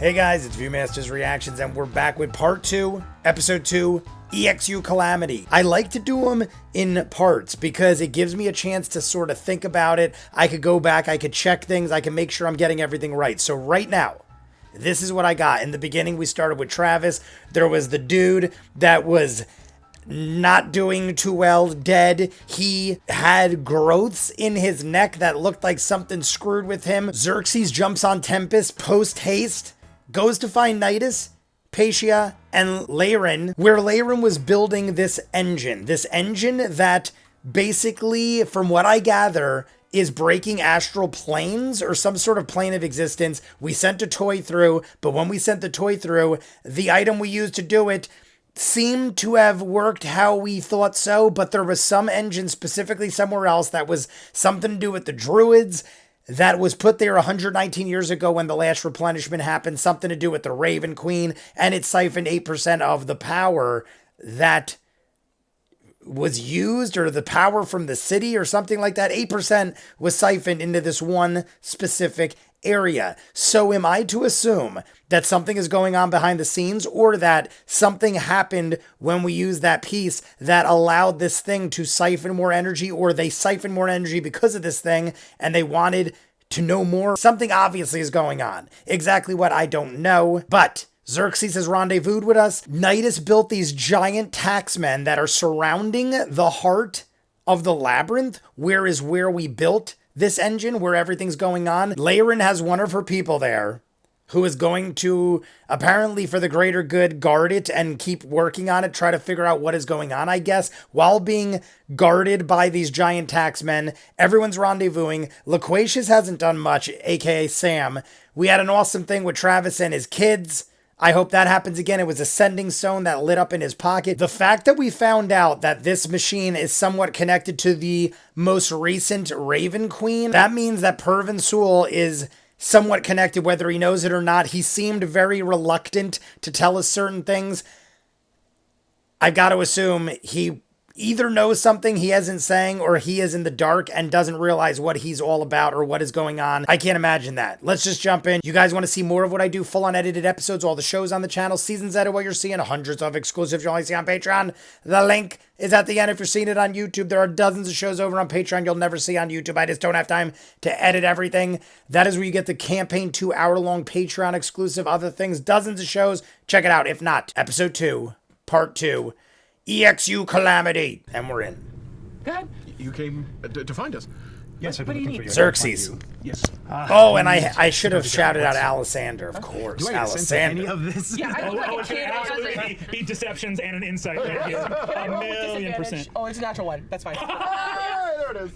Hey guys, it's ViewMasters Reactions, and we're back with part 2, episode 2, Exu Calamity. I like to do them in parts because it gives me a chance to sort of think about it. I could go back, I could check things, I can make sure I'm getting everything right. So right now, this is what I got. In the beginning, we started with Travis. There was the dude that was not doing too well, dead. He had growths in his neck that looked like something screwed with him. Xerxes jumps on Tempest post-haste, goes to find Nidus, Patia, and Leyrin, where Leyrin was building this engine that basically, from what I gather, is breaking astral planes or some sort of plane of existence. We sent a toy through, but when we sent the toy through, the item we used to do it seemed to have worked how we thought so, but there was some engine specifically somewhere else that was something to do with the druids that was put there 119 years ago when the last replenishment happened, something to do with the Raven Queen, and it siphoned 8% of the power that was used, or the power from the city or something like that. 8% was siphoned into this one specific area. So am I to assume that something is going on behind the scenes, or that something happened when we used that piece that allowed this thing to siphon more energy, or they siphoned more energy because of this thing and they wanted to know more? Something obviously is going on. Exactly what, I don't know, but Xerxes has rendezvoused with us. Nidus built these giant taxmen that are surrounding the heart of the labyrinth, where we built this engine, where everything's going on. Leyrin has one of her people there who is going to, apparently for the greater good, guard it and keep working on it, try to figure out what is going on, I guess, while being guarded by these giant taxmen. Everyone's rendezvousing. Loquacious hasn't done much, aka Sam. We had an awesome thing with Travis and his kids. I hope that happens again. It was a sending stone that lit up in his pocket. The fact that we found out that this machine is somewhat connected to the most recent Raven Queen, that means that Pervin Sewell is somewhat connected, whether he knows it or not. He seemed very reluctant to tell us certain things. I've got to assume he either knows something he isn't saying, or he is in the dark and doesn't realize what he's all about or what is going on. I can't imagine that. Let's just jump in. You guys want to see more of what I do? Full unedited episodes, all the shows on the channel, seasons edited, what you're seeing, hundreds of exclusives you only see on Patreon. The link is at the end if you're seeing it on YouTube. There are dozens of shows over on Patreon you'll never see on YouTube. I just don't have time to edit everything. That is where you get the campaign 2-hour-long Patreon exclusive, other things, dozens of shows. Check it out. If not, episode 2, part 2, Exu Calamity, and we're in. Dad, you came to find us. Yes, I've been looking for you. Xerxes. Yes. Oh, and I should have shouted out Alessander, of course. Do I sense any Alessander. of this? Yeah, It's going to absolutely be deceptions and an insight right here. A million percent. Oh, it's a natural one. That's fine. There it is.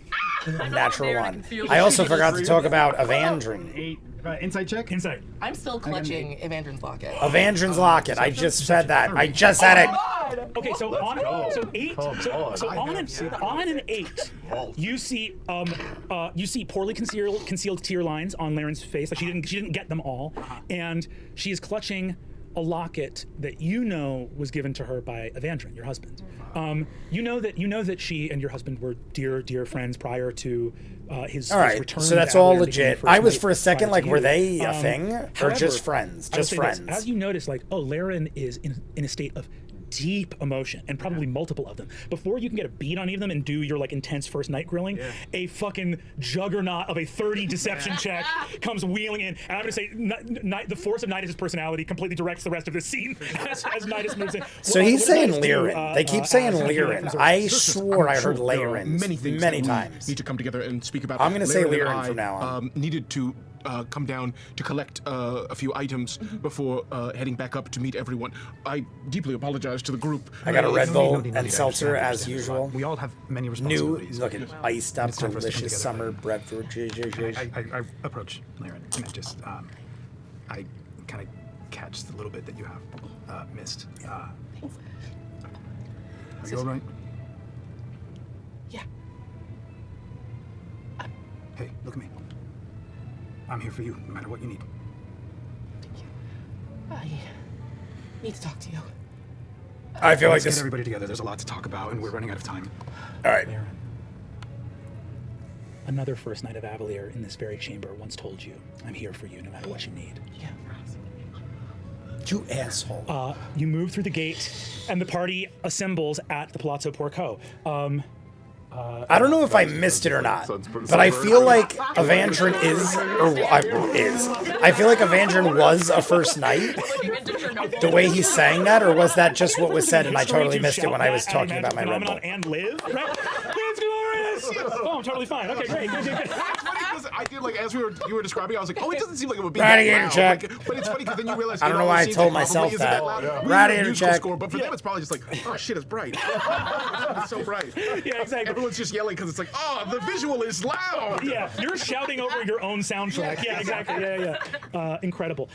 Natural one. I also forgot to talk about Evandrin. Insight check? Insight. I'm still clutching Evandrin's locket. Evandrin's locket. I just said that. I just said it. Okay, so on an 8, you see poorly concealed tear lines on Laren's face. Like she didn't get them all, and she is clutching a locket that you know was given to her by Evandrin, your husband. You know that she and your husband were dear friends prior to his return. So that's to all Avalon, legit. I was for a second prior like, to were you. they a thing, or However, just friends? I would Just say this, friends. as you notice, like, oh, Laren is in a state of deep emotion, and probably multiple of them. Before you can get a beat on any of them and do your like intense first night grilling, a fucking juggernaut of a 30 deception check comes wheeling in, and I'm gonna say the force of Nidus' personality completely directs the rest of this scene as Nidus moves in. So he's saying Leyrin. They keep saying Leyrin. I swore I heard Leyrin Many things. many that we times. need to come together and speak about. I'm gonna say Leyrin and Leyrin from now on. Needed to come down to collect a few items before heading back up to meet everyone. I deeply apologize to the group. I got a Red No Bull need to and seltzer understand, as usual. We all have many New, responsibilities. looking iced up, It's time for us to come delicious together. summer beverage. I approach Laren and I kind of catch the little bit that you have missed. Are you all right? Yeah. Hey, look at me. I'm here for you, no matter what you need. I need to talk to you. I feel like Let's get this. everybody together. There's a lot to talk about, and we're running out of time. All right. Laren, another first night of Avalier in this very chamber once told you, I'm here for you no matter what you need. Yeah. You asshole. You move through the gate, and the party assembles at the Palazzo Porco. I don't know if I missed it or not, but I feel like Evandrin I feel like Evandrin was a first night. The way he sang that, or was that just what was said and I totally missed it when I was talking about my Red Bull? And live, right? It's glorious! Oh, I'm totally fine. Okay, great. Good. That's funny because I did like as you were describing, I was like, oh, it doesn't seem like it would be Radiator that loud. check. Like, but it's funny because then you realize. I don't know why I told myself that. Radiator check. Score, but for them, it's probably just like, oh shit, it's bright. It's so bright. Yeah, exactly. Everyone's just yelling because it's like, oh, the visual is loud. Yeah, you're shouting over your own soundtrack. Yeah, exactly. Yeah. Incredible.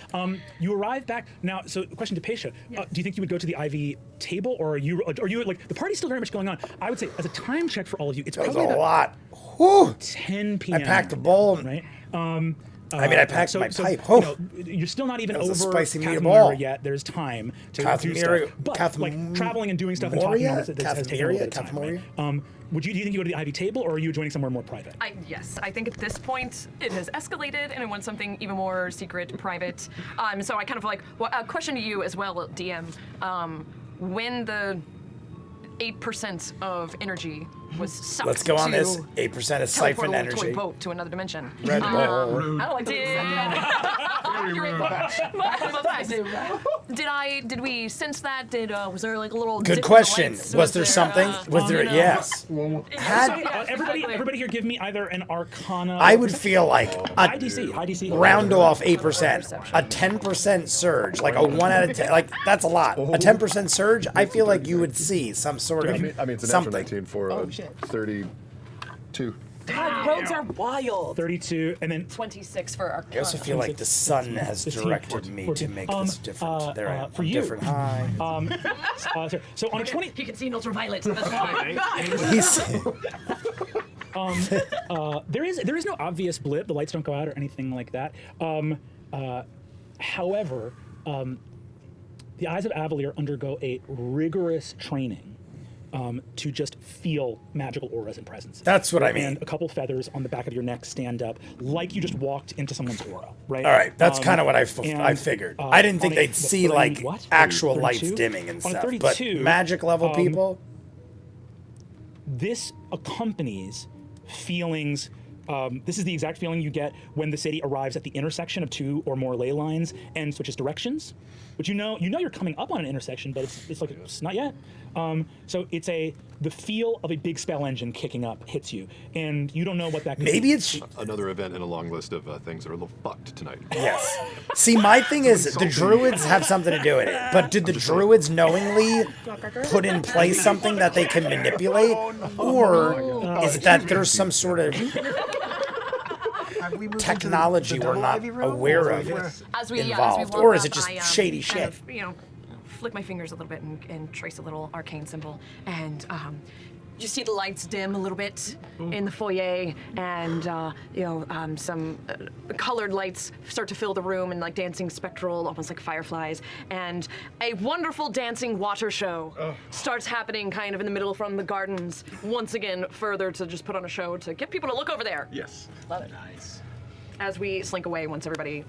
You arrive back now. So, question to Pesha: do you think you would go to the IV table, or are you like the party's still very much going on? I would say, as a time check for all of you, it's That was probably a about lot. Whew. 10 p.m. I packed a bowl. right? I packed my pipe. You know, you're still not even That was a over spicy Kathleen meatball. Moira yet. There's time to do stuff. But like traveling and doing stuff and talking about it has taken a little bit of time. Right? Do you think you go to the Ivy table, or are you joining somewhere more private? Yes, I think at this point it has escalated and I want something even more secret, private. So I kind of like, well, a question to you as well, DM. When the 8% of energy was sucked Let's go on to this. 8% is siphon teleport a energy. toy boat to another dimension. Red Bull. I don't like Did we sense that? Was there like a little Good dip in the question. lights? Was there something? Was there? Yes. Everybody here, give me either an Arcana. I would feel like high a DC. round off 8%, a 10% surge, like a 1 out of 10. Like that's a lot. A 10% surge. I feel like you would see some sort of I mean, it's an something. 19 for 32. God, roads are wild. 32, and then 26 for our. I also feel like the sun has 15, directed me 14. to make this different. There, I'm for you. different high. So on a 20, He can see in ultraviolet. That's fine. He's there is no obvious blip. The lights don't go out or anything like that. However, the Eyes of Avalier undergo a rigorous training to just feel magical auras and presence. That's what I mean. And a couple feathers on the back of your neck stand up, like you just walked into someone's aura, right? all right. That's kind of what I figured. I didn't think they'd see like actual 32? lights dimming and On a stuff. 32, But magic level people. This accompanies feelings. This is the exact feeling you get when the city arrives at the intersection of 2 or more ley lines and switches directions. But you know you're coming up on an intersection, but it's not yet. So it's the feel of a big spell engine kicking up hits you, and you don't know what that could Maybe be. it's Another event in a long list of things that are a little fucked tonight. yes. See, my thing is the druids have something to do with it. But did the druids knowingly put in place something that they can manipulate, or is it that there's some sort of technology we're not aware of As we involved, walk or is it up, just I, shady kind shit? of, flick my fingers a little bit and trace a little arcane symbol, and you see the lights dim a little bit in the foyer, and some colored lights start to fill the room, and like dancing spectral, almost like fireflies, and a wonderful dancing water show starts happening kind of in the middle from the gardens, once again further to just put on a show to get people to look over there. Yes. Love it. Nice. As we slink away, once everybody.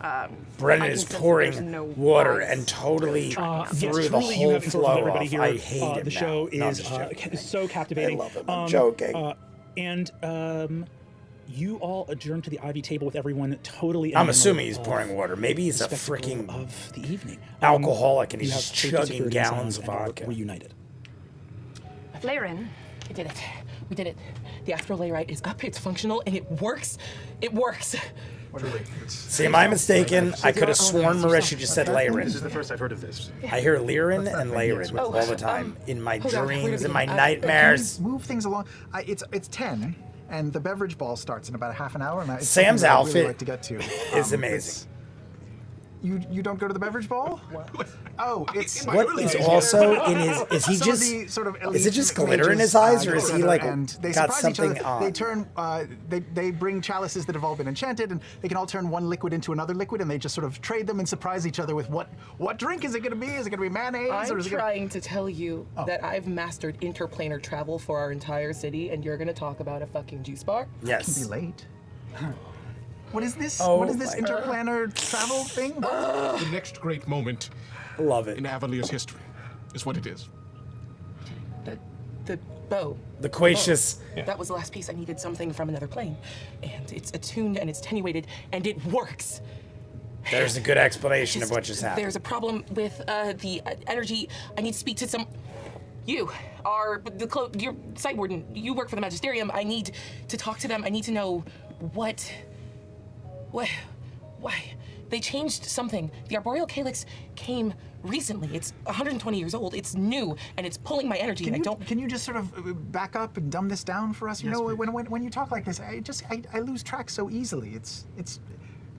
Brennan I is can sense that pouring there's no water lights. and totally Yes, through the truly, you whole have influence on flow everybody off. here. I hate it The now. show No, I'm is just joking. so captivating. I love it. I'm joking. And you all adjourn to the Ivy table with everyone totally. I'm enamored assuming he's of pouring water. Maybe he's the a spectacle freaking of the evening. alcoholic and You he's have just safety, chugging security, gallons sounds, of and are vodka. reunited. Laren, we did it. We did it. The astral layrite is up. It's functional and it works. It works. See, am I mistaken? I could have sworn Marisha just said This Lyran. is the first I've heard of this. I hear Lyran and Lyran all the time in my dreams, in my nightmares. Move things along. It's 10, and the beverage ball starts in about a half an hour. And it's Sam's something that I'd outfit really like to get to. is amazing. You don't go to the beverage ball? Oh, it's What is also in his? Is he some just? of the sort of Is it just elite glitter in mages, his eyes, or get is he together like and they got surprise each other. something on? They turn. They bring chalices that have all been enchanted, and they can all turn one liquid into another liquid, and they just sort of trade them and surprise each other with what drink is it going to be? Is it going to be mayonnaise? I'm or is it gonna... trying to tell you that I've mastered interplanar travel for our entire city, and you're gonna talk about a fucking juice bar? Be Yes. late. What is this? Oh What is this my God. interplanar travel thing? What? The next great moment Love it. in Avalier's history is what it is. The bow. The Quacious. That was the last piece. I needed something from another plane. And it's attuned and it's attenuated and it works. There's a good explanation of what just happened. There's a problem with the energy. I need to speak to some. You are your site warden. You work for the Magisterium. I need to talk to them. I need to know why. They changed something. The Arboreal Calyx came recently. It's 120 years old. It's new, and it's pulling my energy. Can and you, I don't. can you just sort of back up and dumb this down for us? You know, when you talk like this, I lose track so easily. It's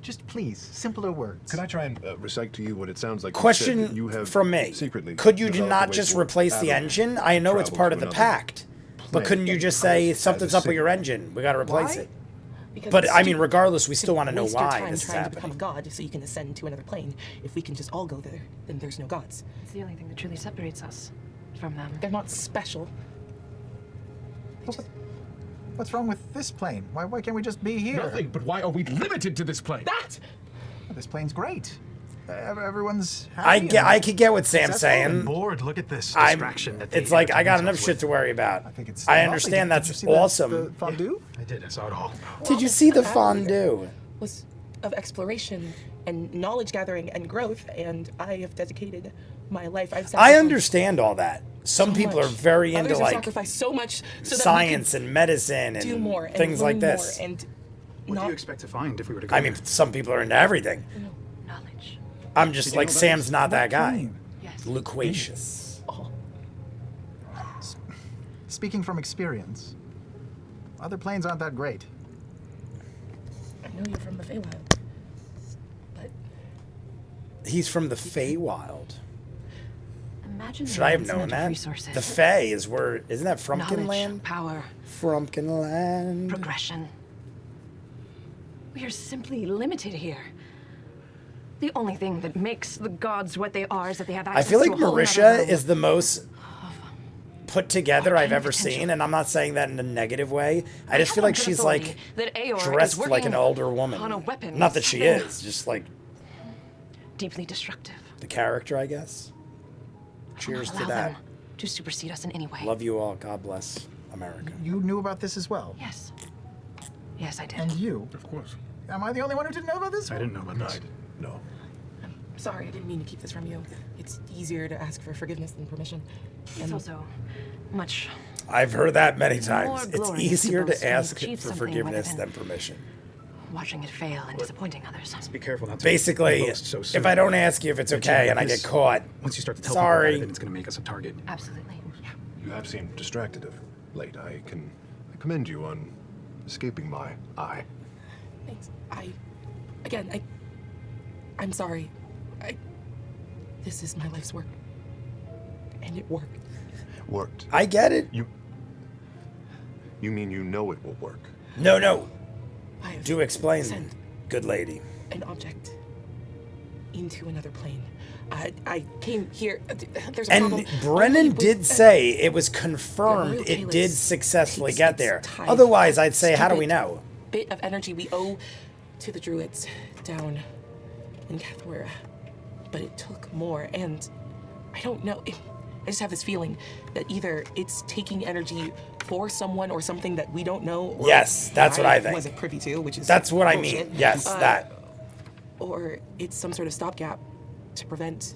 just please simpler words. Could I try and recite to you what it sounds like? Question you have from me. Secretly, Could you developed a not way just to replace the travel engine? I know it's part of the to another pact. But couldn't you just say something's up with your engine? We got to replace Why? it. Because But it's I mean, stupid regardless, we still to want to know waste your why time this is trying to become happening. a god so you can ascend to another plane. If we can just all go there, then there's no gods. It's the only thing that truly separates us from them. They're not special. What's wrong with this plane? Why can't we just be here? Nothing, but why are we limited to this plane? That! This plane's great. Everyone's happy. I could get what Sam's successful and saying. Bored. Look at this I'm. distraction. That they It's like I got entertain enough themselves shit with. to worry about. I think it's. I lovely. understand Did that's you see the awesome. fondue? I did. I saw it all. Did you see the That fondue? was of exploration and knowledge gathering and growth, and I have dedicated my life. I've I sacrificed understand all that. Some so people much. are very Others into have like sacrificed so much so science that and medicine we could do and more and things like learn this. more and What do not you expect to find if we were to go I mean, there? some people are into everything. Knowledge. I'm just like, Sam's not that guy. plane? Yes. Loquacious. Speaking from experience, other planes aren't that great. I know you're from the Feywild, but He's from the Feywild. Imagine Should I have the known amount of that? resources. The Fey is where, isn't that Frumpkin Knowledge, land? power, Frumpkin land. progression. We are simply limited here. The only thing that makes the gods what they are is that they have I access feel like to a whole other Marisha realm. is the most put together I've ever potential. seen, and I'm not saying that in a negative way. I just have feel on like good she's authority like that Aor is dressed like working an older woman. on a weapon Not that she something is, just like deeply destructive. the character, I guess. Cheers Allow to that. them to supersede us in any way. Love you all. God bless America. You knew about this as well. Yes. Yes, I did. And you? Of course. Am I the only one who didn't know about this? I didn't know about this. No. sorry, I didn't mean to keep this from you. It's easier to ask for forgiveness than permission. It's also much. I've heard that many times. More It's glorious easier boast to when you ask achieve for something forgiveness rather than permission. Watching it fail and disappointing others. Be careful not to Basically, boast so soon. if I don't ask you if it's okay and I get caught, Once you start to tell people sorry. about it, then it's going to make us a target. Absolutely. You have seemed distracted of late. I commend you on escaping my eye. Thanks. I'm sorry. This is my life's work. And it worked. Worked. I get it. You mean you know it will work? No. I have Do explain, sent good lady. an object into another plane. I came here. There's a problem. And Brennan only did with- say it was confirmed Royal it Calyx did successfully takes get its there. time. Otherwise, I'd say, how do we Stupid know? Bit of energy we owe to the druids down in Cathwera. But it took more, and I don't know. I just have this feeling that either it's taking energy for someone or something that we don't know. Or Yes, that's what I think. wasn't privy to, which is That's what I bullshit. mean. Yes, that. Or it's some sort of stopgap to prevent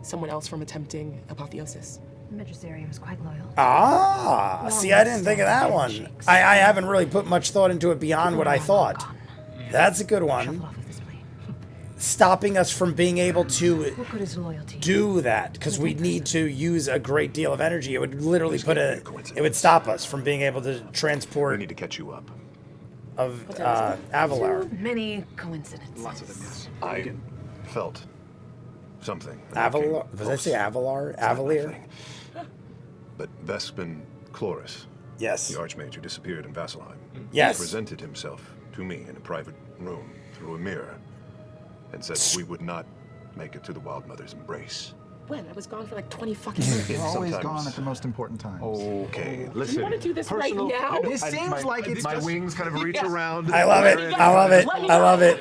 someone else from attempting apotheosis. The Magisterium is quite loyal. Ah, see, I didn't think of that one. I haven't really put much thought into it beyond what I thought. That's a good Shuffle one. off of this plane. Stopping us from being able to What good is loyalty? do that, because we need to use a great deal of energy. It would literally it would stop us from being able to We transport need to catch you up. of Avalar. Many coincidences. Lots of them, yes. I felt something. Avalar? Was I say Avalar? Avalier? But Vespin Chloris, Yes. the archmage who disappeared in Vasselheim, Yes. presented himself to me in a private room through a mirror and said we would not make it to the Wild Mother's embrace. When? I was gone for like 20 fucking minutes. You're always Sometimes. gone at the most important times. Okay, listen. You want to do this Personal- right now? This seems like it's My just... wings kind of reach around. I love it. I love it. I love it.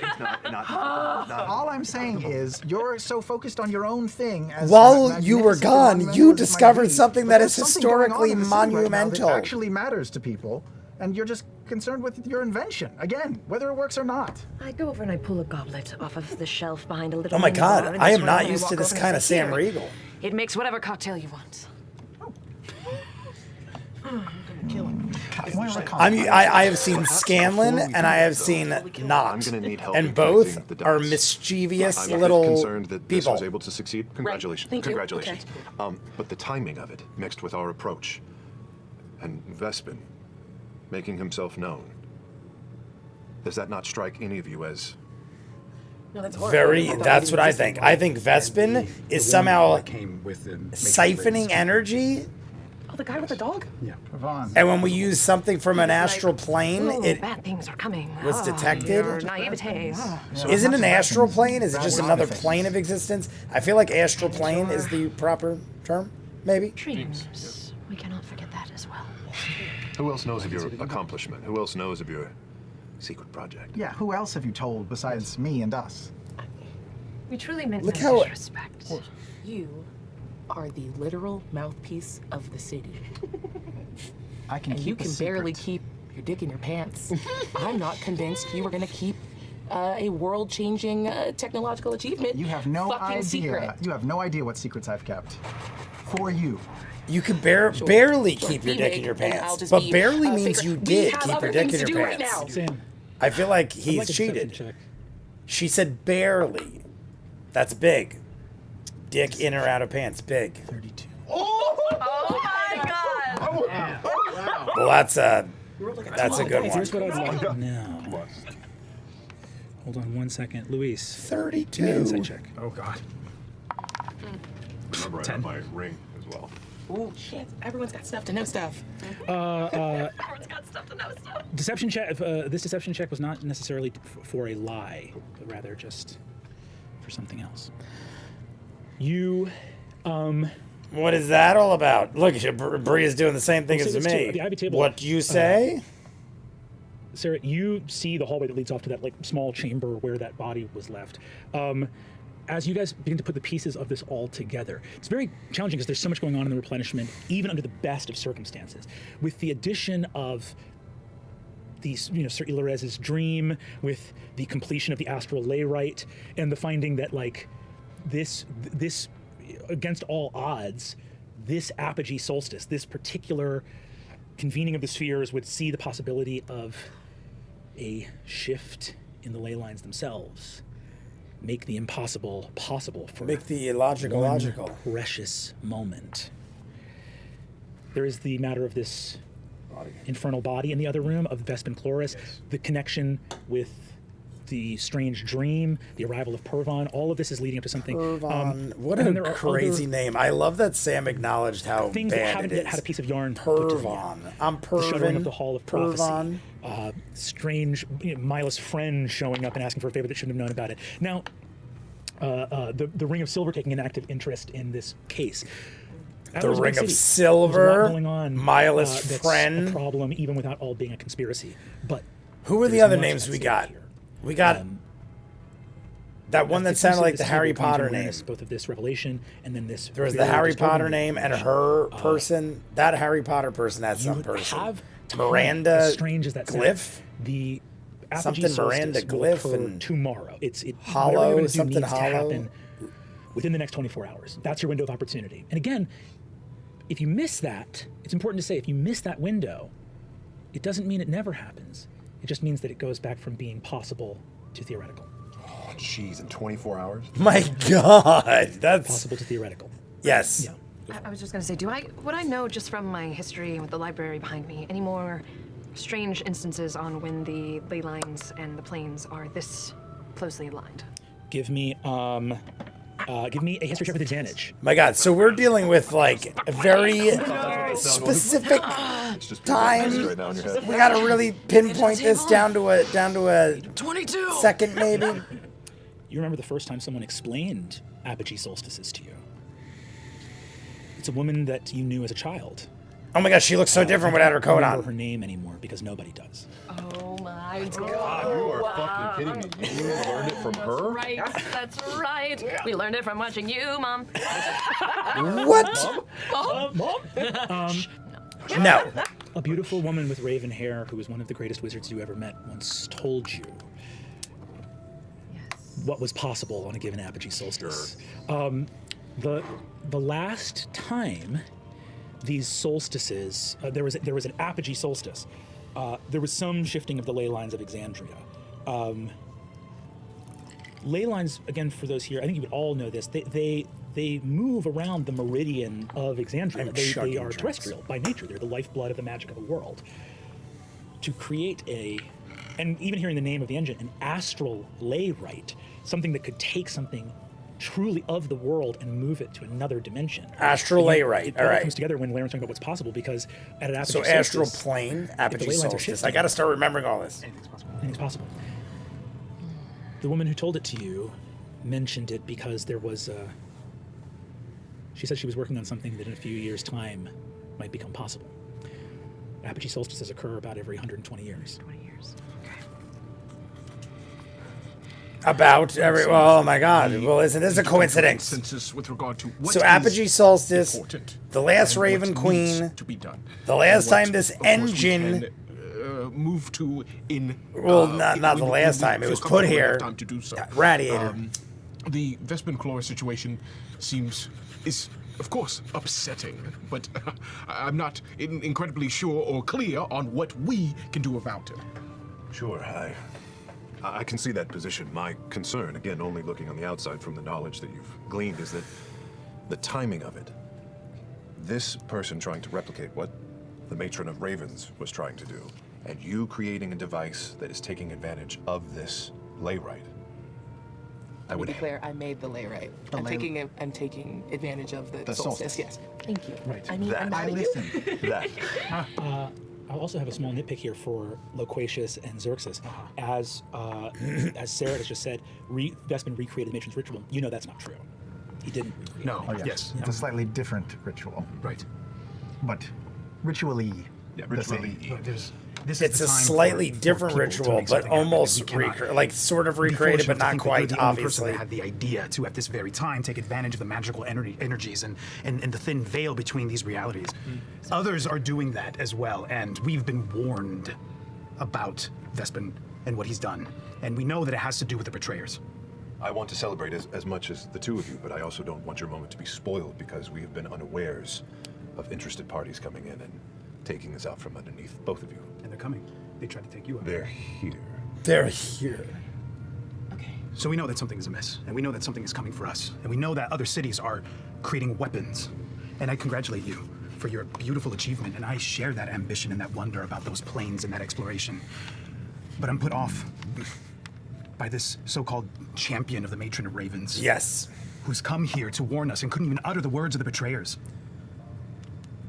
All I'm saying is, you're so focused on your own thing. As While you were magnificent and gone, monumental you as it might discovered be, something but that there's is something going on historically in the city right now that monumental. actually matters to people, and you're just concerned with your invention. Again, whether it works or not. I go over and I pull a goblet off of the shelf behind a little. Oh my mini bar, God, and I this am way not when I used to walk this over and kind I of say, Sam "Here, Riegel. It makes whatever cocktail you want. I have seen Scanlan and I have seen Knot, gonna need help and in both connecting the are dots. mischievous I'm a bit little concerned that this people. was able to succeed. Congratulations. Thank you. Congratulations. But the timing of it, mixed with our approach, and Vespin making himself known, does that not strike any of you as No, that's horrible. Very. I thought That's we what I existed. think. I think Vespin The is woman somehow that came with the making siphoning rays. energy, Oh, the guy with the dog? Yeah. Vaughn. and when we use something from an astral Like, plane, "Ooh, it bad things are coming. was detected. Your naivete. isn't an astral plane. Is it Bad just things. another plane of existence? I feel like astral plane is the proper term. Maybe. Dreams. We cannot forget that as well. who else knows of your accomplishment? Who else knows of your secret project? Yeah, who else have you told besides me and us? We truly meant Look no how- disrespect. You are the literal mouthpiece of the city. I can And keep you a can secret. barely keep your dick in your pants. I'm not convinced you were going to keep a world-changing technological achievement. You have no fucking idea. secret. You have no idea what secrets I've kept. For you. You could barely keep your Be dick in big, your and I'll pants, just but be, barely means figure- you We did have keep other your dick things in to your do right pants. now. Sam, I feel like I'd he's like a deception cheated. check. She said barely. That's big. Dick in or out of pants, big. 32. Oh my god! Well, that's a good Here's what one. I'd like now. Hold on 1 second, Luis. Give me an 32. insight check. Oh God. Remember, I have my ring as well. Ooh, shit. Everyone's got stuff to know stuff. Everyone's got stuff to know stuff. Deception check. This deception check was not necessarily for a lie, but rather just for something else. You, What is that all about? Look, Bria's doing the same thing We'll as say this too, me. the Ivy table, What do you say? Sarah, you see the hallway that leads off to that like small chamber where that body was left. As you guys begin to put the pieces of this all together, it's very challenging because there's so much going on in the replenishment, even under the best of circumstances. With the addition of these, Sir Ilarez's dream, with the completion of the astral ley rite, and the finding that like this against all odds, this apogee solstice, this particular convening of the spheres would see the possibility of a shift in the ley lines themselves. Make the impossible possible for Make the illogical one logical. precious moment. There is the matter of this infernal body in the other room of Vespin Chloris, the connection with the strange dream, the arrival of Pervon. All of this is leading up to something. Pervon. What and a then there are crazy other name. I love that Sam acknowledged how things that bad haven't it yet is. had a piece of yarn put to them yet. Pervon. I'm The shuttering of Pervin. the Hall of Pervon. Prophecy. Strange Mila's friend showing up and asking for a favor that shouldn't have known about it. Now, the Ring of Silver taking an active interest in this case. The Atlas Ring City, of there's a Silver, lot going on, Mila's that's friend. a problem, even without all being a conspiracy. But Who are the there's other much names at we stake got? here. We got that one that sounded like the This Harry will come to Potter name. awareness, both of this revelation and then this. There was the very Harry disturbing Potter name and her person. That Harry Potter person had some You person. have Miranda as strange as that sounds, Glyph? the apogee Something solstice Miranda will Glyph occur and tomorrow. Hollow, whatever you're gonna do something needs to Hollow. happen within the next 24 hours. That's your window of opportunity. And again, if you miss that, it's important to say if you miss that window, it doesn't mean it never happens. It just means that it goes back from being possible to theoretical. Oh, jeez, in 24 hours? My God, that's Possible to theoretical. yes. Yeah. I was just gonna say, would I know just from my history with the library behind me any more strange instances on when the ley lines and the planes are this closely aligned? Give me a history check with advantage. My God, so we're dealing with like a very specific It's just time. right now in your head. We gotta really pinpoint this down to a 22. second maybe. You remember the first time someone explained apogee solstices to you? It's a woman that you knew as a child. Oh my gosh, she looks so different without her I coat don't remember on. her name anymore because nobody does. Oh my God, god. you are fucking kidding me. You learned it from her? Right, that's right. We learned it from watching you, Mom. What? No. A beautiful woman with raven hair who was one of the greatest wizards you ever met once told you what was possible on a given apogee solstice. The last time these solstices, there was an apogee solstice. There was some shifting of the ley lines of Exandria. Ley lines, again, for those here, I think you would all know this. They move around the meridian of Exandria. They are terrestrial by nature. They're the lifeblood of the magic of the world. To create and even hearing the name of the engine, an astral ley right, something that could take something truly of the world and move it to another dimension. Astral ley right. It All right. comes together when Laren's talking about what's possible, because at an apogee So solstice, astral plane, apogee ley lines are solstice. shifting, I got to start remembering all this. anything's possible. The woman who told it to you mentioned it because there was she said she was working on something that in a few years' time might become possible. Apogee solstices occur about every 120 years. 20 years. About every. Oh my God. Well, isn't this a coincidence? Consensus with regard to what So is apogee solstice, important the last and Raven what Queen, needs to be done. the last And what, time this of course, we engine. can, move to in. Well, not the last time. It feel was put comfortable here. enough time to do so. Radiator. The Vespin Chlora situation is of course upsetting, but I'm not incredibly sure or clear on what we can do about it. Sure, I can see that position. My concern, again, only looking on the outside from the knowledge that you've gleaned, is that the timing of it. This person trying to replicate what the Matron of Ravens was trying to do, and you creating a device that is taking advantage of this ley right. I would declare I made the lay right. I'm taking advantage of the solstice. Yes. Thank you. Right. I mean, That. I'm mad at you. That. I'll also have a small nitpick here for Loquacious and Xerxes. As Sarah has just said, Vespin recreated the Matron's ritual. You know that's not true. He didn't recreate No. it. Yes. It's a slightly different ritual, Right. but ritually. Yeah, the same. ritually. This is It's the a time slightly for different people to ritual, make but something happen, almost and we cannot like sort of be recreated, foolish but enough to not think that quite, you're the only person obviously. that had the idea to, at this very time, take advantage of the magical energies and the thin veil between these realities. Others are doing that as well, and we've been warned about Vespin and what he's done, and we know that it has to do with the betrayers. I want to celebrate as much as the two of you, but I also don't want your moment to be spoiled because we have been unawares of interested parties coming in and taking us out from underneath both of you. And they're coming. They tried to take you out. They're here. They're here. So we know that something is amiss, and we know that something is coming for us, and we know that other cities are creating weapons. And I congratulate you for your beautiful achievement, and I share that ambition and that wonder about those planes and that exploration. But I'm put off by this so-called champion of the Matron of Ravens. Yes. Who's come here to warn us and couldn't even utter the words of the betrayers.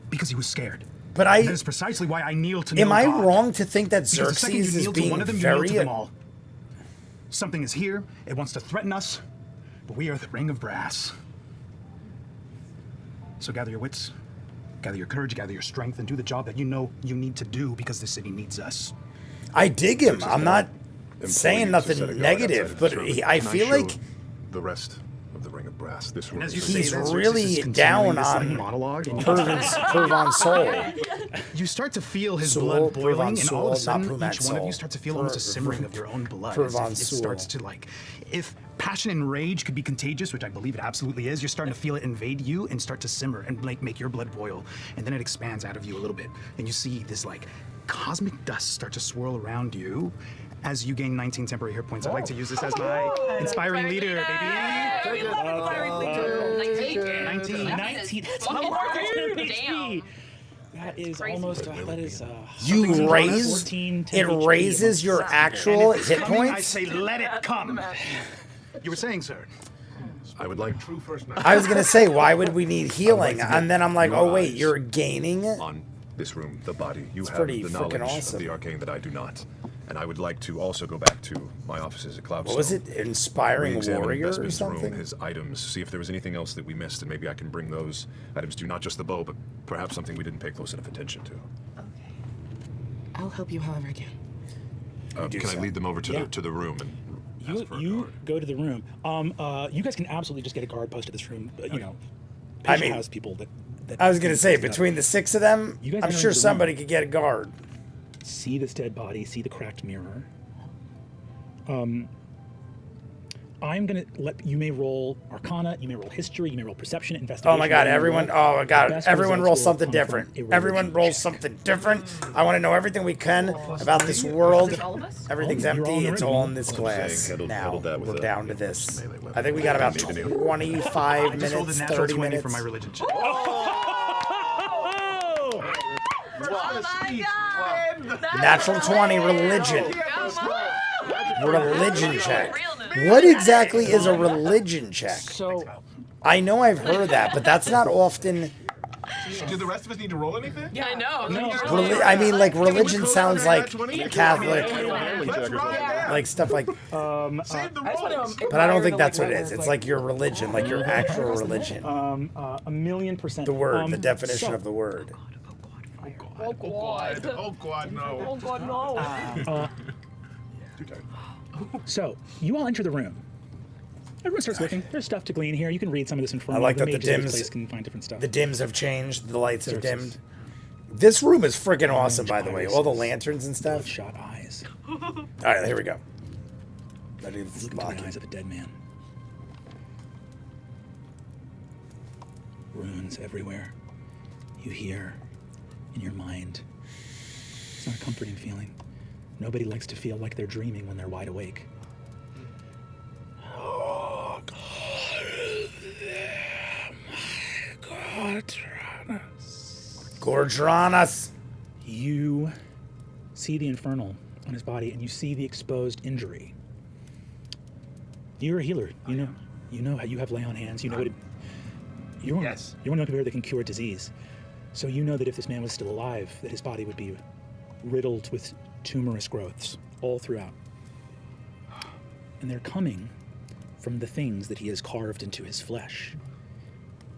Because he was scared. But That is precisely why I kneel to know am I God. wrong to think that Because the second you Xerxes is kneel to one being of them, you kneel very to them all. Something is here. It wants to threaten us, but we are the ring of brass. So gather your wits, gather your courage, gather your strength, and do the job that you know you need to do because the city needs us. I dig him. I'm not Employees saying to nothing set a guard negative, outside but of the server. I Can feel show like the rest of the ring of brass. This room. And as you is- say he's that, Xerxes really is continuing down this, like, on monologue, and Pervon Soul. you start to feel his Soul, blood boiling, Pervon and all of a Soul, not sudden, Pumat each one of Soul. you start to feel almost a simmering of your own blood. Pervon As if it Soul. starts to, like, if passion and rage could be contagious, which I believe it absolutely is, you're starting to feel it invade you and start to simmer and like make your blood boil, and then it expands out of you a little bit, and you see this like cosmic dust start to swirl around you. As you gain 19 temporary hit points, I'd like to use this as my inspiring leader, baby. 19. 19. That's a lot of HP. That is almost. That is. You raise 14 it HP. raises your actual If it's hit coming, I points. say let it come. You were saying, sir? I would like True first night. I was gonna say, why would we need healing? And then I'm like, oh wait, you're gaining. on this room, the body. You have pretty the freaking knowledge awesome. of the arcane that I do not. And I would like to also go back to my offices at Cloudstone. What was it? Inspiring Re-examine warrior or Vespin's room, something? his items, see if there was anything else that we missed, and maybe I can bring those items to you. Not just the bow, but perhaps something we didn't pay close enough attention to. Okay. I'll help you however I can. Can I lead them over to the room and ask for a You guard? go to the room. You guys can absolutely just get a guard posted this room. You know, I Patient mean, has people that I was gonna say, between the 6 of them, You guys I'm enter sure into the somebody room. could get a guard. see this dead body, see the cracked mirror. I'm gonna let you may roll Arcana, you may roll History, you may roll Perception, Investigation. Oh my god, whatever you everyone, roll. oh my The god, best everyone results rolls will something come different. from a Everyone religion rolls check. something different. I want to know everything we can about this world. All of us? Everything's Oh, you're all empty, in it's the all room. in this I'm glass. saying Now, handled that with we're a down to this. melee weapon. I think we got about Need to do. 25 I just rolled a minutes, natural 30 20 minutes. for my religion check. Oh my god! Natural 20, religion. Come on! Religion check. What exactly is a religion check? So I know I've heard that, but that's not often. Do the rest of us need to roll anything? Yeah, I know. I mean, like, religion sounds like Catholic, Let's roll it down. like stuff like. Save the rolls. But I don't think that's what it is. It's like your religion, like your actual religion. 1,000,000%. The word, the definition so, of the word. Oh god. Oh god, no. God, no. So you all enter the room. Everyone starts looking. There's stuff to glean here. You can read some of this information. I like that the mages of this dims- place can find different stuff. The dims have changed. The lights have Sources. dimmed. This room is freaking awesome, by the way. All the lanterns and stuff. Bloodshot eyes. All right, here we go. Ready to Look into lock the it. eyes of a dead man. Runes everywhere. You hear in your mind. It's not a comforting feeling. Nobody likes to feel like they're dreaming when they're wide awake. Oh, God. Gordranas. You see the infernal on his body, and you see the exposed injury. You're a healer. You know how you have lay on hands. You know what it. You're one of the people that can cure disease. So you know that if this man was still alive, that his body would be riddled with tumorous growths all throughout. And they're coming from the things that he has carved into his flesh.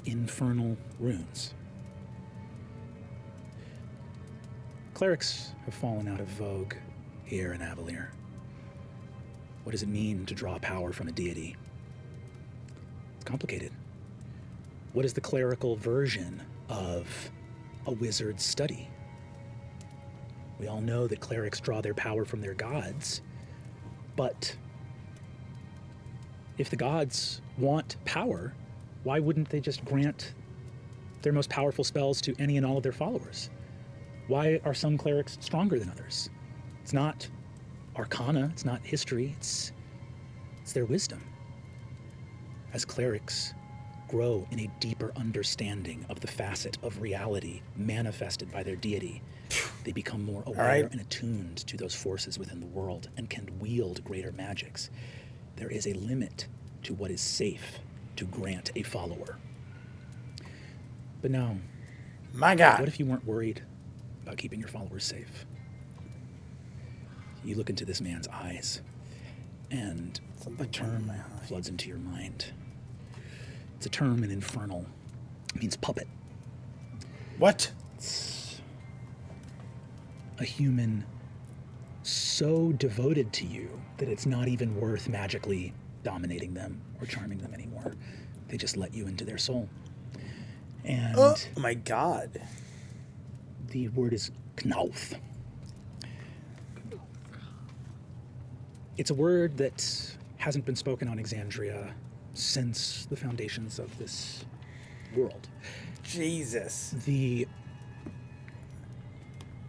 Infernal runes. Clerics have fallen out of vogue here in Avalier. What does it mean to draw power from a deity? It's complicated. What is the clerical version of a wizard's study? We all know that clerics draw their power from their gods, but if the gods want power, why wouldn't they just grant their most powerful spells to any and all of their followers? Why are some clerics stronger than others? It's not arcana, it's not history, it's their wisdom. As clerics grow in a deeper understanding of the facet of reality manifested by their deity, they become more aware and attuned to those forces within the world and can wield greater magics. There is a limit to what is safe to grant a follower. But now, My God. what if you weren't worried about keeping your followers safe? You look into this man's eyes, and a term floods into your mind. It's a term in infernal. It means puppet. What? A human so devoted to you that it's not even worth magically dominating them or charming them anymore. They just let you into their soul. And Oh my God. the word is Knauth. It's a word that hasn't been spoken on Exandria since the foundations of this world. Jesus. The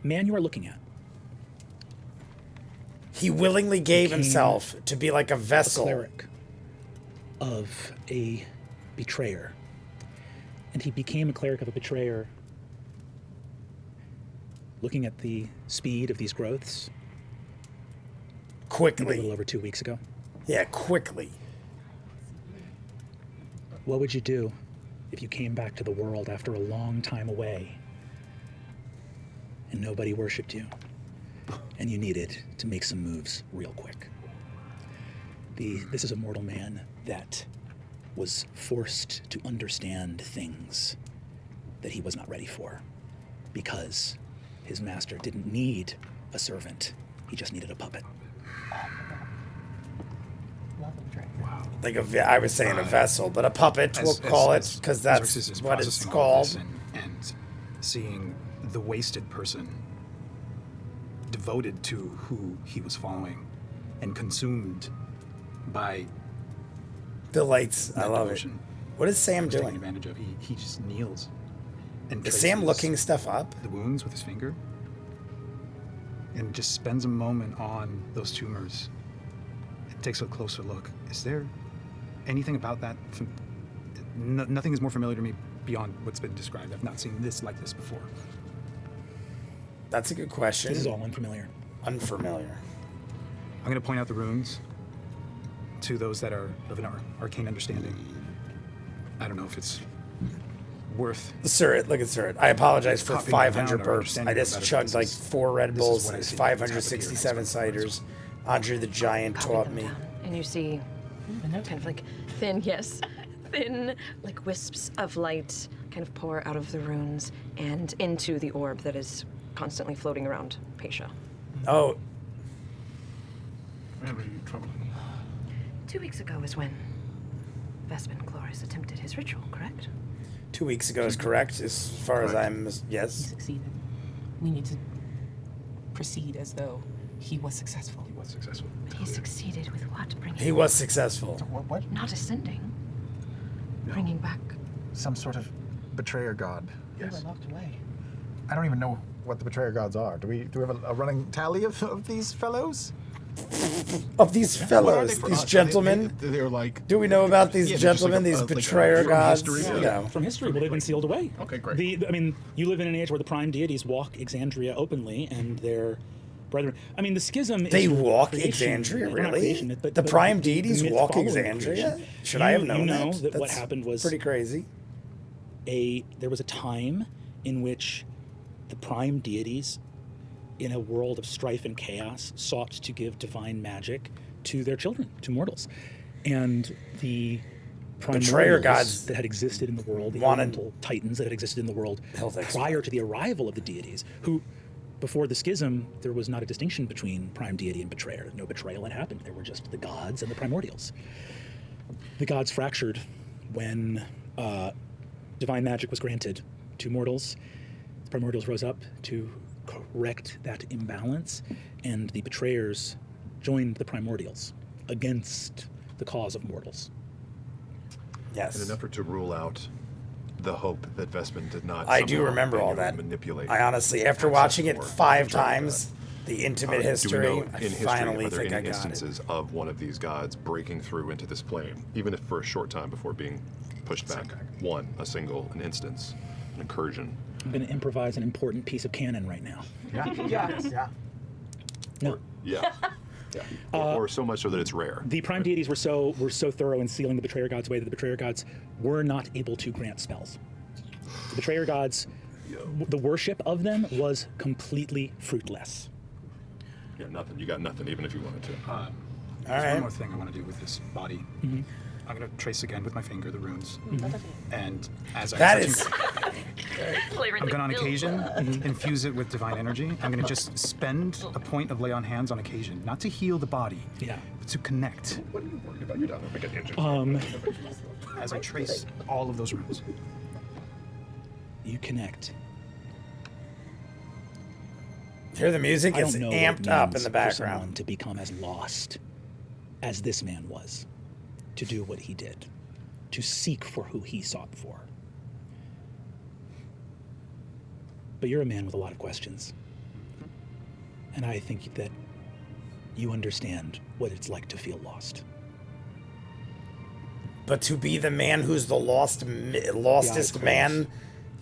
man you are looking at, He willingly gave became himself to be like a a vessel. cleric of a betrayer. And he became a cleric of a betrayer looking at the speed of these growths a little Quickly. over 2 weeks ago. Yeah, quickly. What would you do if you came back to the world after a long time away and nobody worshipped you? and you needed to make some moves real quick. This is a mortal man that was forced to understand things that he was not ready for, because his master didn't need a servant, he just needed a puppet. Like I was saying a vessel, but a puppet, we'll call it, because that's Xerxes is what it's processing all called. this and seeing the wasted person devoted to who he was following and consumed by The lights, I that love it. devotion What is Sam was taken doing? advantage of. He just kneels and Is Sam traces looking stuff up? the wounds with his finger and just spends a moment on those tumors and takes a closer look. Is there anything about that? Nothing is more familiar to me beyond what's been described. I've not seen this like this before. That's a good question. This is all unfamiliar. Unfamiliar. I'm going to point out the runes to those that are of an arcane understanding. I don't know if it's worth. Surit, look at Surit. I apologize for Copying 500 down or burps. understanding I just about it. chugged This like is- 4 Red this is Bulls. what I It's see. 567 It's happened here. ciders. Andre the Giant Copy taught them me. down, and you see kind of like thin, thin like wisps of light kind of pour out of the runes and into the orb that is constantly floating around Paisha. Oh, Very troubling. 2 weeks ago is when Vespin Chloris attempted his ritual, correct? 2 weeks ago is correct, as far as I'm. He Yes. succeeded. We need to proceed as though he was successful. He was successful. But he succeeded with what? Bringing He was successful. What? not ascending, bringing back. Some sort of betrayer god. Yes. Locked away. I don't even know what the betrayer gods are. Do we have a running tally of these fellows? Of these What are fellows, they for these us? gentlemen. They're like. Do we know about these Yeah, they're just gentlemen, like these like betrayer from gods? history. You know. From history, well, they've been sealed away. Okay, great. I mean, you live in an age where the prime deities walk Exandria openly, and their brethren. I mean, the schism. They is walk creation, Exandria, well, not really? creation, but The prime the deities myth walk following Exandria? creation. Should I have known You know that? that what That's happened was pretty crazy. there was a time in which the prime deities, in a world of strife and chaos, sought to give divine magic to their children, to mortals. And the Betrayer primordials gods that had existed in the world, the wanted- elemental titans that had existed in the world Health expert. prior to the arrival of the deities, who, before the schism, there was not a distinction between prime deity and betrayer. No betrayal had happened. There were just the gods and the primordials. The gods fractured when divine magic was granted to mortals. The primordials rose up to correct that imbalance, and the betrayers joined the primordials against the cause of mortals. Yes. In an effort to rule out the hope that Vespin did not. I do somehow remember all manually that. manipulate. I honestly, after access watching it for 5 betraying times, the intimate Do we history, know I in history, finally are there think I any got it. instances of one of these gods breaking through into this plane, even if for a short time before being pushed back? An instance, an incursion. I'm going to improvise an important piece of canon right now. Yeah. No. Yeah. Yeah. Or so much so that it's rare. The prime deities were so thorough in sealing the betrayer gods away that the betrayer gods were not able to grant spells. The betrayer gods, the worship of them was completely fruitless. Yeah, nothing. You got nothing, even if you wanted to. There's right. one more thing I want to do with this body. I'm going to trace again with my finger the runes. And as I That touch is. I'm going to, on occasion, infuse it with divine energy. I'm going to just spend a point of lay on hands on occasion, not to heal the body, Yeah. but to connect What are you worried about? You're down there making engine. as I trace all of those runes. You connect. Hear the music? I It's don't know what it amped up in means the for someone background. to become as lost as this man was, to do what he did, to seek for who he sought for. But you're a man with a lot of questions. And I think that you understand what it's like to feel lost. But to be the man who's the lostest closed. man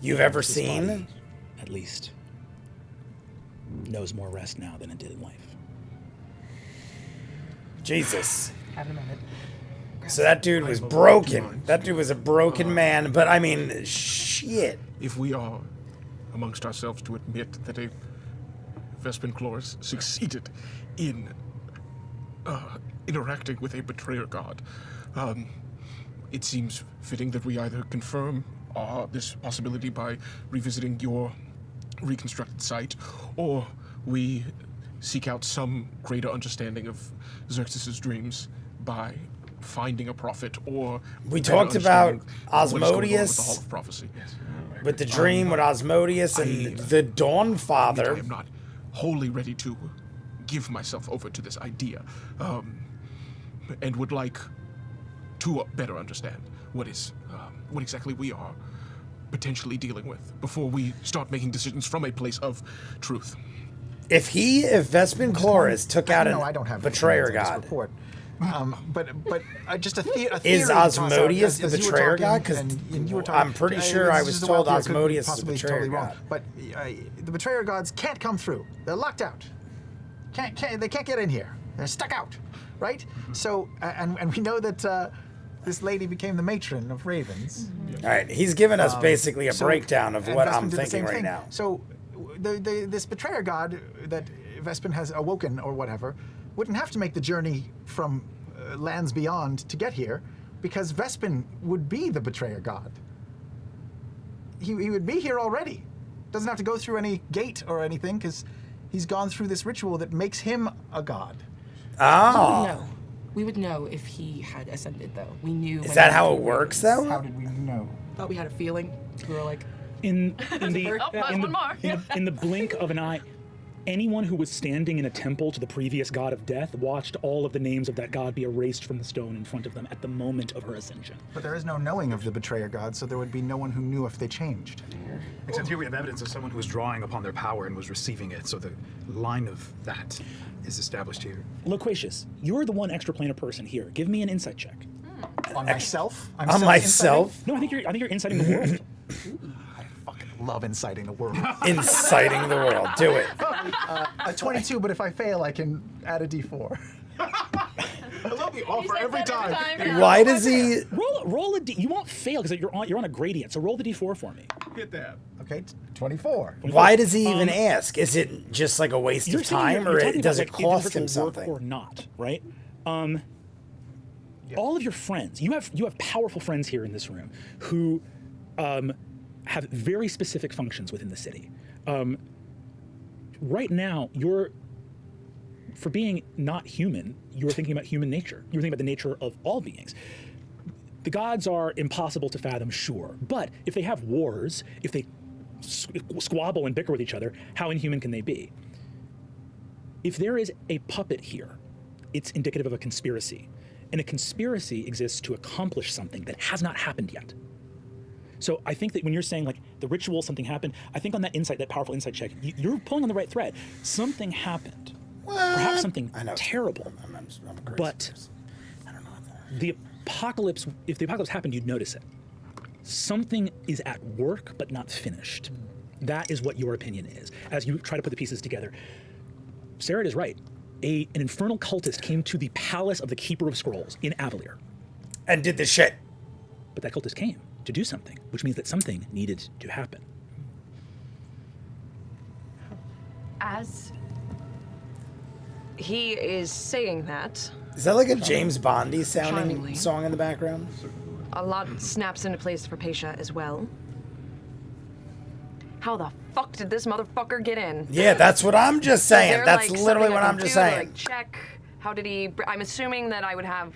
you've ever This seen, body, at least, knows more rest now than it did in life. Jesus. Have a moment. So that dude was broken. That dude was a broken man. But I mean, shit. If we are amongst ourselves to admit that a Vespin Chloris succeeded in interacting with a betrayer god, it seems fitting that we either confirm this possibility by revisiting your reconstructed site, or we seek out some greater understanding of Xerxes' dreams by finding a prophet, or We better talked about understanding what is going on with the Asmodeus. Hall of Prophecy. Yes. With the dream, with Asmodeus and the Dawn I Father. am not wholly ready to give myself over to this idea, and would like to better understand what exactly we are potentially dealing with before we start making decisions from a place of truth. If Vespin Chloris took out I don't a have betrayer opinions on god, this report. But just a theory. is to toss out, Asmodeus the as you were betrayer talking, god? Because and you were talking, I'm pretty sure I this was is a told wild theory, could be Asmodeus is the possibly betrayer totally wrong. god. But the betrayer gods can't come through. They're locked out. They can't get in here. They're stuck out, right? So and we know that this lady became the matron of ravens. All right, he's given us basically a So- breakdown of and what Vespin I'm did the thinking same right thing. now. So this betrayer god that Vespin has awoken or whatever wouldn't have to make the journey from lands beyond to get here, because Vespin would be the betrayer god. He would be here already. Doesn't have to go through any gate or anything, because he's gone through this ritual that makes him a god. Oh, No. We would know if he had ascended, though. We knew. is when that we how went it through works, Ravens. though? Did we know? Thought we had a feeling. We were like, In the Oh, that's one more. in the blink of an eye, anyone who was standing in a temple to the previous god of death watched all of the names of that god be erased from the stone in front of them at the moment of her ascension. But there is no knowing of the betrayer god, so there would be no one who knew if they changed. Except here we have evidence of someone who was drawing upon their power and was receiving it, so the line of that is established here. Loquacious, you're the one extraplanar person here. Give me an insight check. On myself? I'm On self-inciting? myself, No, I think you're inciting the world. I fucking love inciting the world. inciting the world. Do it. A 22, but if I fail, I can add a d4. I love the offer every time. Why does he? roll a d. You won't fail because you're on a gradient. So roll the d4 for me. Get that. Okay, 24. Why does he even ask? Is it just like a waste You're of saying time, you're or talking does about, it like, cost individual him work something? or not? Right. All of your friends, you have powerful friends here in this room who have very specific functions within the city. Right now, for being not human, you're thinking about human nature. You're thinking about the nature of all beings. The gods are impossible to fathom, sure, but if they have wars, if they squabble and bicker with each other, how inhuman can they be? If there is a puppet here, it's indicative of a conspiracy. And a conspiracy exists to accomplish something that has not happened yet. So I think that when you're saying like the ritual, something happened, I think on that insight, that powerful insight check, you're pulling on the right thread. Something happened. Perhaps something terrible. I'm a crazy But person. I don't know. the apocalypse, if the apocalypse happened, you'd notice it. Something is at work, but not finished. That is what your opinion is. As you try to put the pieces together, Sarah is right. An infernal cultist came to the palace of the Keeper of Scrolls in Avalier. And did the shit. But that cultist came to do something, which means that something needed to happen. As he is saying that, Is that like a James Bondy sounding Charmingly. song in the background? a lot snaps into place for Paisha as well. How the fuck did this motherfucker get in? Yeah, that's what I'm just saying. Is there, That's like, literally something what I I'm can just do to, saying. like, check. How did he? I'm assuming that I would have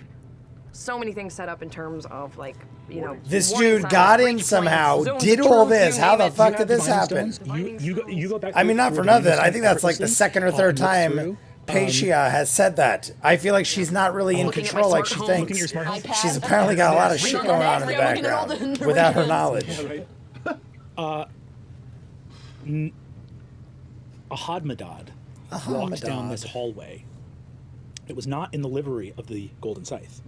so many things set up in terms of like, you know. This warning dude signs, got in breach points, somehow, zones did of all truth, this. you How name the it. fuck You did have this divining happen? stones. You go back. I mean, not for through the nothing. I think that's like the effortlessly, second or third look time through. Paisha has said that. I feel like she's not really in Looking at my control like smart she home. thinks. Looking at your smart home. She's apparently got a lot of shit going on in the I'm looking at all background the without her radios. knowledge. Ahadmadad walked down this hallway. It was not in the livery of the Golden Scythe.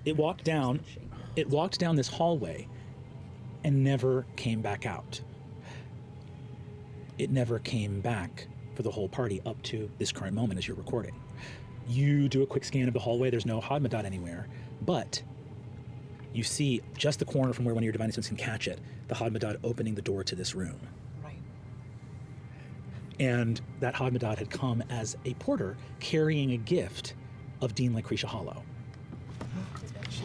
It walked down this hallway and never came back out. It never came back for the whole party up to this current moment as you're recording. You do a quick scan of the hallway, there's no Ahadmadad anywhere, but you see just the corner from where one of your divine instincts can catch it, the Ahadmadad opening the door to this room. right. And that Hadmadad had come as a porter carrying a gift of Dean Lucretia Hollow.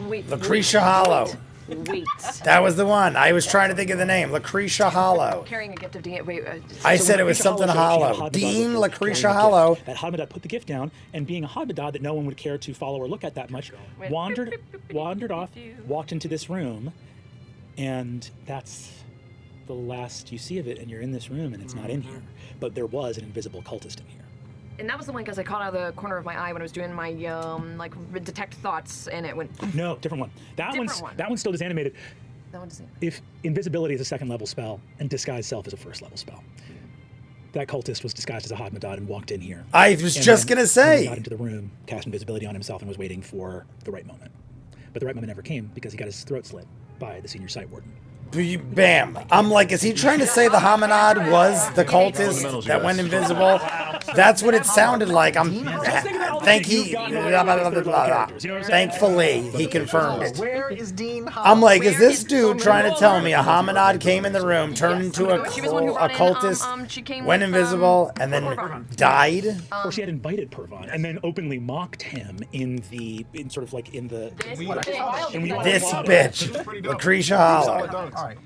Wait. Lucretia Hollow. Wait. That was the one. I was trying to think of the name. Lucretia Hollow. Carrying a gift of Dean. Wait. I said it was Lucretia something Hollow, hollow. Hadmadad Dean was Lucretia carrying a Hollow. gift. That Hadmadad put the gift down, and being a Hadmadad that no one would care to follow or look at that much, wandered off, walked into this room, and that's the last you see of it. And you're in this room, and it's not in here. But there was an invisible cultist in here. And that was the one because I caught out of the corner of my eye when I was doing my like detect thoughts, and it went. No, different one. That one's still disanimated. That one doesn't. If invisibility is a second level spell and disguise self is a first level spell, that cultist was disguised as a Hadmadad and walked in here. I was just gonna say. Got into the room, cast invisibility on himself, and was waiting for the right moment. But the right moment never came because he got his throat slit by the senior site warden. Bam. I'm like, is he trying to say the Hadmadad was the cultist that went invisible? That's what it sounded like. Thankfully, he confirmed it. Where is Dean Hollow? I'm like, is this dude trying to tell me a Hadmadad came in the room, turned into a cultist, went invisible, and then died? Or she had invited Pervon and then openly mocked him in the This bitch, Lucretia Hollow. All right.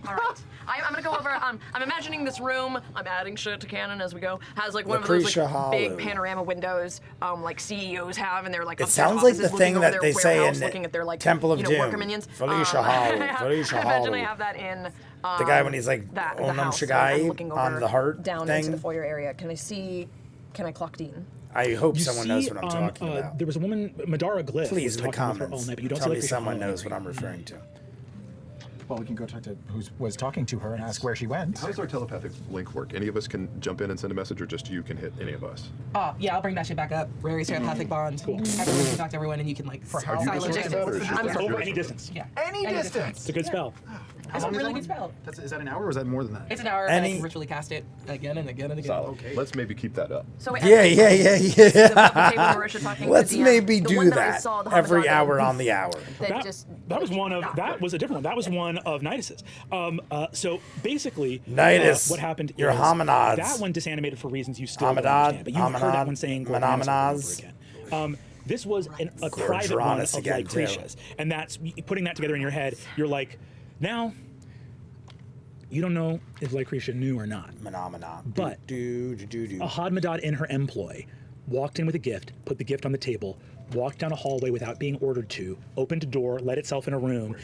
I'm gonna go over. I'm imagining this room. I'm adding shit to canon as we go. Has like one Lucretia of those like, big Hollow. panorama windows, like CEOs have, and they're like. It up their sounds like offices the thing looking over that their they say warehouse, in looking at their, like, Temple of worker Doom. minions. Felicia Hollow. Felicia I imagine I Hollow. have that in. The guy when he's like the Om Nam house, Shagai I'm looking on over the heart down thing. into the foyer area. Can I clock Dean? I hope You someone see, knows what I'm talking about. There was a woman, Madara Glyph. Please, was in the talking with her all comments, night, but you don't tell see me Lucretia someone Hollow. knows what I'm referring to. Well, we can go talk to who was talking to her and ask where she went. How does our telepathic link work? Any of us can jump in and send a message, or just you can hit any of us? Yeah, I'll bring that shit back up. Very telepathic bond. Everyone can talk to everyone, and you can like For how Are you silent just looking at that, or is distance. just It's that over any distance. Yeah. Any distance. It's a good spell. It's a really good spell. Is that an hour or is that more than that? It's an hour, and I Any- can ritually cast it again and again and again. Solid. Let's maybe keep that up. So Yeah. Let's Let's maybe do that every hour on the hour. That was one of that was a different one. That was one of Nidus's. So basically, Nidus, what happened? your is hominods. That one disanimated for reasons you still don't Hominod, understand. But you heard that one saying hominod, over and over again. This was a private one Uranus of again, too. Lucretia's, and that's putting that together in your head. You're like, now you don't know if Lucretia knew or not. Phenomena. But a Hadmadad in her employ walked in with a gift, put the gift on the table, walked down a hallway without being ordered to, opened a door, let itself in a room.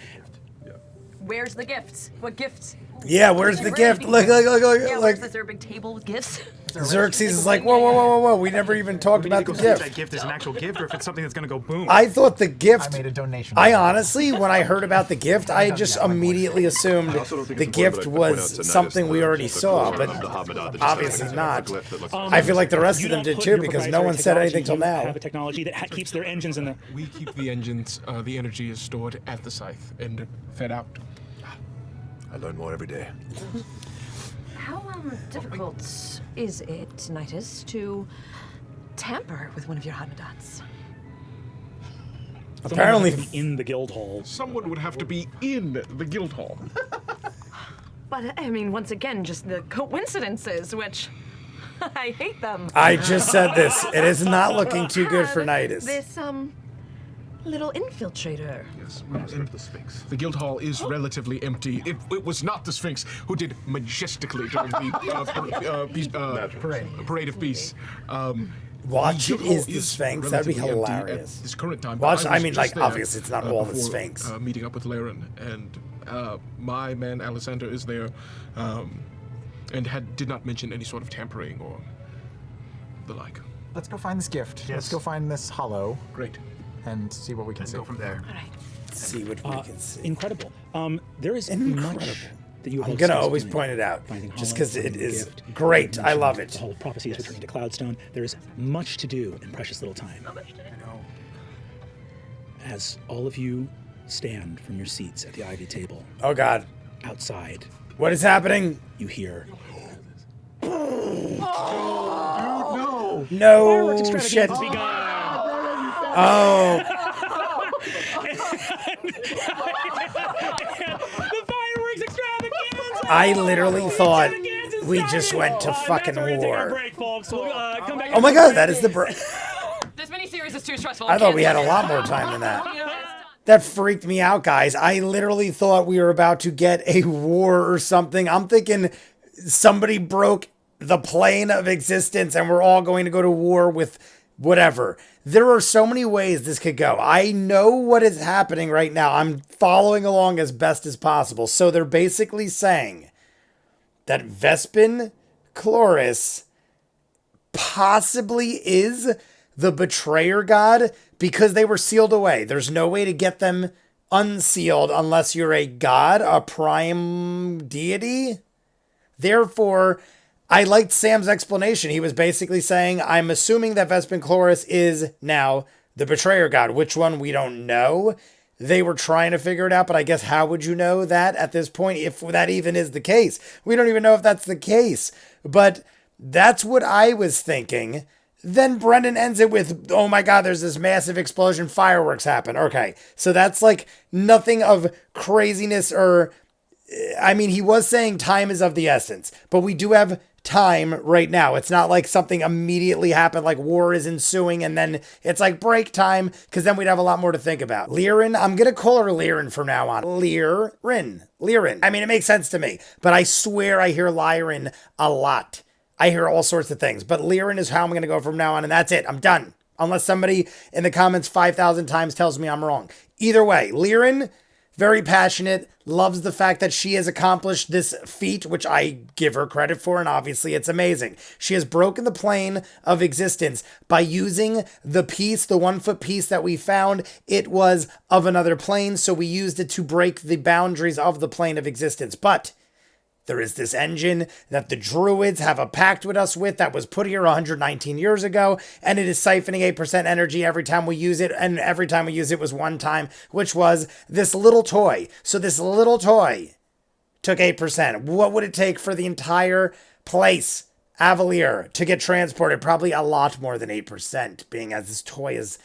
Where's the gifts? What gifts? Yeah, where's the gift? Look, Is there a big table with gifts? Xerxes is like, whoa. We never even talked We need to about go the see if gift. that gift is an actual gift or if it's something that's going to go boom. I thought the gift. I made a donation. I honestly, when I heard about the gift, I just immediately assumed I also don't think the it's important, gift but I point out to was Nidus something we the- already the saw, closure but of the Hadmadad that just obviously has a not. glyph that looks I feel like the rest You of them don't did put too your because no one proprietary said anything till technology, you now. have a technology that keeps their engines in the. We keep the engines, the energy is stored at the scythe and fed out. I learn more every day. How difficult is it, Nidus, to tamper with one of your Hadmadats? Apparently, Someone has to be in the guild hall. Someone would have to be in the guild hall. But I mean, once again, just the coincidences, which I hate them. I just said this. It is not looking too good for Nidus. This little infiltrator. Yes, represent the Sphinx. The guild hall is relatively empty. It was not the Sphinx who did majestically during the parade of peace. Watch The it guild hall is the Sphinx. That'd be relatively empty hilarious. At this current time. Watch. but I was mean, just like, there, obviously, it's not all the before, Sphinx. Meeting up with Laren, and my man Alessander is there, and did not mention any sort of tampering or the like. Let's go find this gift. Let's go find this hollow Great. and see what we can see. Go from there. See what we can see. Incredible. There is Incredible. much that you have I'm gonna discussed always tonight. point it out, Finding just Hollow, because it finding the is gift, great. I love The it. whole prophecy is returning to Cloudstone. There is much to do in precious little time. As all of you stand from your seats at the ivy table, Oh God, outside, what is happening? you hear No Extravaganza shit. has begun. Oh, The fireworks extravaganza. I literally thought We just went to fucking That's where we're gonna take our war. break, folks. We'll come back. Oh my god, that is the This miniseries is too stressful. I thought we had a lot more time than that. That freaked me out, guys. I literally thought we were about to get a war or something. I'm thinking somebody broke the plane of existence and we're all going to go to war with whatever. There are so many ways this could go. I know what is happening right now. I'm following along as best as possible. So they're basically saying that Vespin Chloris possibly is the betrayer god because they were sealed away. There's no way to get them unsealed unless you're a god, a prime deity. Therefore, I liked Sam's explanation. He was basically saying, I'm assuming that Vespin Chloris is now the betrayer god. Which one, we don't know. They were trying to figure it out, but I guess how would you know that at this point, if that even is the case? We don't even know if that's the case. But that's what I was thinking. Then Brendan ends it with, oh my god, there's this massive explosion, fireworks happen. Okay, so that's like nothing of craziness or... I mean, he was saying time is of the essence, but we do have time right now. It's not like something immediately happened, like war is ensuing, and then it's like break time, because then we'd have a lot more to think about. Lirin, I'm going to call her Lirin from now on. Lirin. I mean, it makes sense to me, but I swear I hear Lyrin a lot. I hear all sorts of things, but Lirin is how I'm going to go from now on, and that's it. I'm done. Unless somebody in the comments 5,000 times tells me I'm wrong. Either way, Lirin, very passionate, loves the fact that she has accomplished this feat, which I give her credit for, and obviously it's amazing. She has broken the plane of existence by using the piece, the 1 foot piece that we found. It was of another plane, so we used it to break the boundaries of the plane of existence. But there is this engine that the Druids have a pact with us with that was put here 119 years ago, and it is siphoning 8% energy every time we use it, and every time we use it was one time, which was this little toy. So this little toy took 8%. What would it take for the entire place, Avalier, to get transported? Probably a lot more than 8%, being as this toy is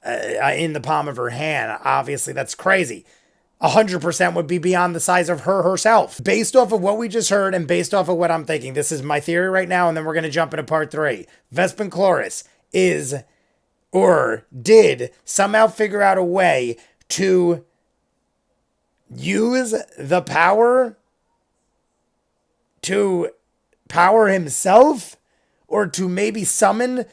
in the palm of her hand. Obviously, that's crazy. 100% would be beyond the size of her herself. Based off of what we just heard and based off of what I'm thinking, this is my theory right now, and then we're going to jump into part 3. Vespin Chloris is, or did, somehow figure out a way to use the power to power himself, or to maybe summon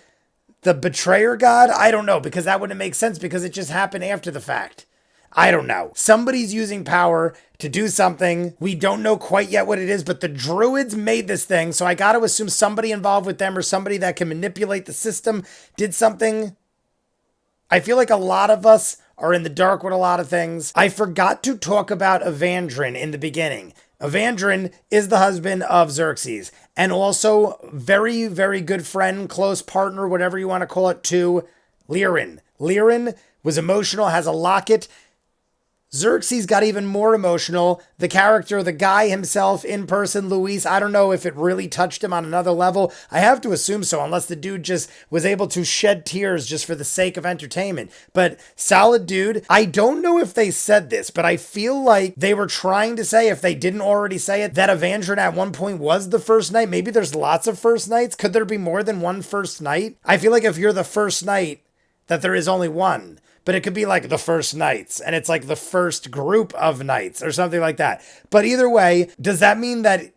the betrayer god. I don't know, because that wouldn't make sense because it just happened after the fact. I don't know. Somebody's using power to do something. We don't know quite yet what it is, but the Druids made this thing, so I got to assume somebody involved with them or somebody that can manipulate the system did something. I feel like a lot of us are in the dark with a lot of things. I forgot to talk about Evandrin in the beginning. Evandrin is the husband of Xerxes, and also very, very good friend, close partner, whatever you want to call it, to Lirin. Lirin was emotional, has a locket. Xerxes got even more emotional. The character, the guy himself in person, Luis, I don't know if it really touched him on another level. I have to assume so, unless the dude just was able to shed tears just for the sake of entertainment. But solid dude. I don't know if they said this, but I feel like they were trying to say, if they didn't already say it, that Evandrin at one point was the first knight. Maybe there's lots of first knights. Could there be more than one first knight? I feel like if you're the first knight, that there is only one. But it could be like the first knights, and it's like the first group of knights or something like that. But either way, does that mean that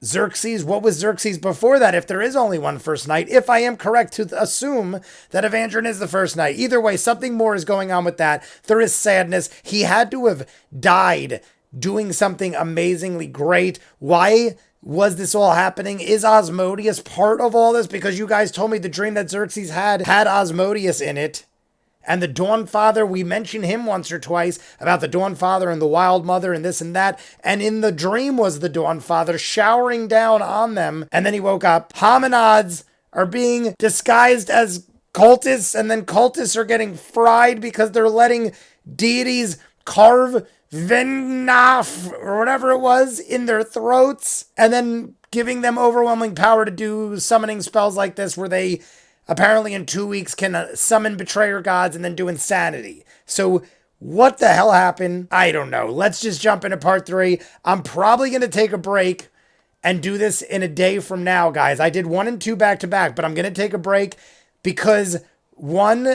Xerxes, what was Xerxes before that if there is only one first knight? If I am correct to assume that Evandrin is the first knight. Either way, something more is going on with that. There is sadness. He had to have died doing something amazingly great. Why was this all happening? Is Asmodeus part of all this? Because you guys told me the dream that Xerxes had Asmodeus in it. And the Dawn Father, we mentioned him once or twice about the Dawn Father and the Wild Mother and this and that. And in the dream was the Dawn Father showering down on them. And then he woke up. Hominods are being disguised as cultists, and then cultists are getting fried because they're letting deities carve Venaf or whatever it was in their throats, and then giving them overwhelming power to do summoning spells like this where they apparently in 2 weeks can summon betrayer gods and then do insanity. So what the hell happened? I don't know. Let's just jump into part 3. I'm probably going to take a break and do this in a day from now, guys. I did 1 and 2 back to back, but I'm going to take a break because 1,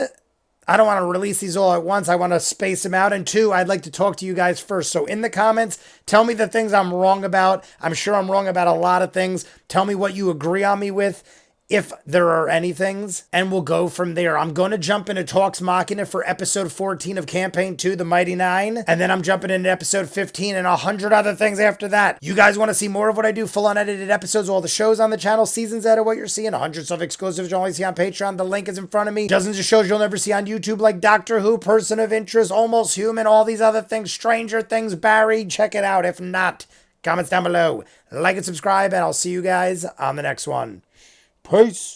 I don't want to release these all at once. I want to space them out. And 2, I'd like to talk to you guys first. So in the comments, tell me the things I'm wrong about. I'm sure I'm wrong about a lot of things. Tell me what you agree on me with, if there are any things, and we'll go from there. I'm going to jump into Talks Machina for episode 14 of Campaign 2, The Mighty Nine, and then I'm jumping into episode 15 and 100 other things after that. You guys want to see more of what I do, full unedited episodes, all the shows on the channel, seasons out of what you're seeing, hundreds of exclusives you'll only see on Patreon. The link is in front of me. Dozens of shows you'll never see on YouTube, like Doctor Who, Person of Interest, Almost Human, all these other things, Stranger Things, Barry. Check it out. If not, comments down below. Like and subscribe, and I'll see you guys on the next one. Peace.